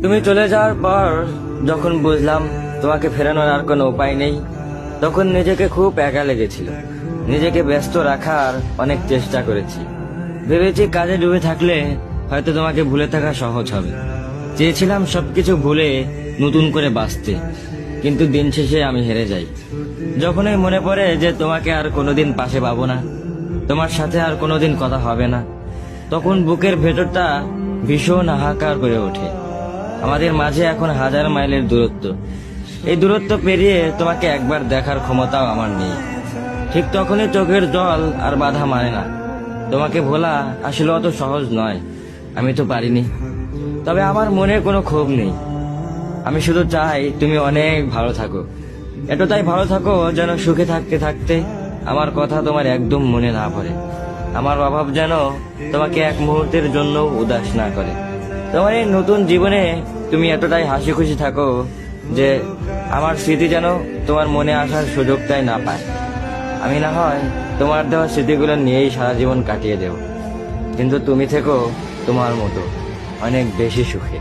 তুমি চলে যাওয়ার পর যখন বুঝলাম তোমাকে ফেরানোর আর কোনো উপায় নেই, তখন নিজেকে খুব একা লেগেছিল। নিজেকে ব্যস্ত রাখার অনেক চেষ্টা করেছি। ভেবেছি কাজে ডুবে থাকলে হয়তো তোমাকে ভুলে থাকা সহজ হবে। চেয়েছিলাম সবকিছু ভুলে নতুন করে বাঁচতে, কিন্তু দিন শেষে আমি হেরে যাই। যখনই মনে পড়ে যে তোমাকে আর কোনোদিন পাশে পাবো না, তোমার সাথে আর কোনোদিন কথা হবে না, তখন বুকের ভেতরটা ভীষণ হাহাকার করে ওঠে। আমাদের মাঝে এখন 1000 মাইলের দূরত্ব। এই দূরত্ব পেরিয়ে তোমাকে একবার দেখার ক্ষমতাও আমার নেই। ঠিক তখনই চোখের জল আর বাধা মানে না। তোমাকে ভোলা আসলে অত সহজ নয়, আমি তো পারিনি। তবে আমার মনে কোনো ক্ষোভ নেই। আমি শুধু চাই তুমি অনেক ভালো থাকো, এতটাই ভালো থাকো যেন সুখে থাকতে থাকতে আমার কথা তোমার একদম মনে না পড়ে। আমার অভাব যেন তোমাকে এক মুহূর্তের জন্য উদাস না করে। তোমার এই নতুন জীবনে তুমি এতটাই হাসি খুশি থাকো যে আমার স্মৃতি যেন তোমার মনে আসার সুযোগটাই না পায়। আমি না হয় তোমার দেওয়া স্মৃতিগুলো নিয়েই সারা জীবন কাটিয়ে দেব, কিন্তু তুমি থেকো তোমার মতো অনেক বেশি সুখে।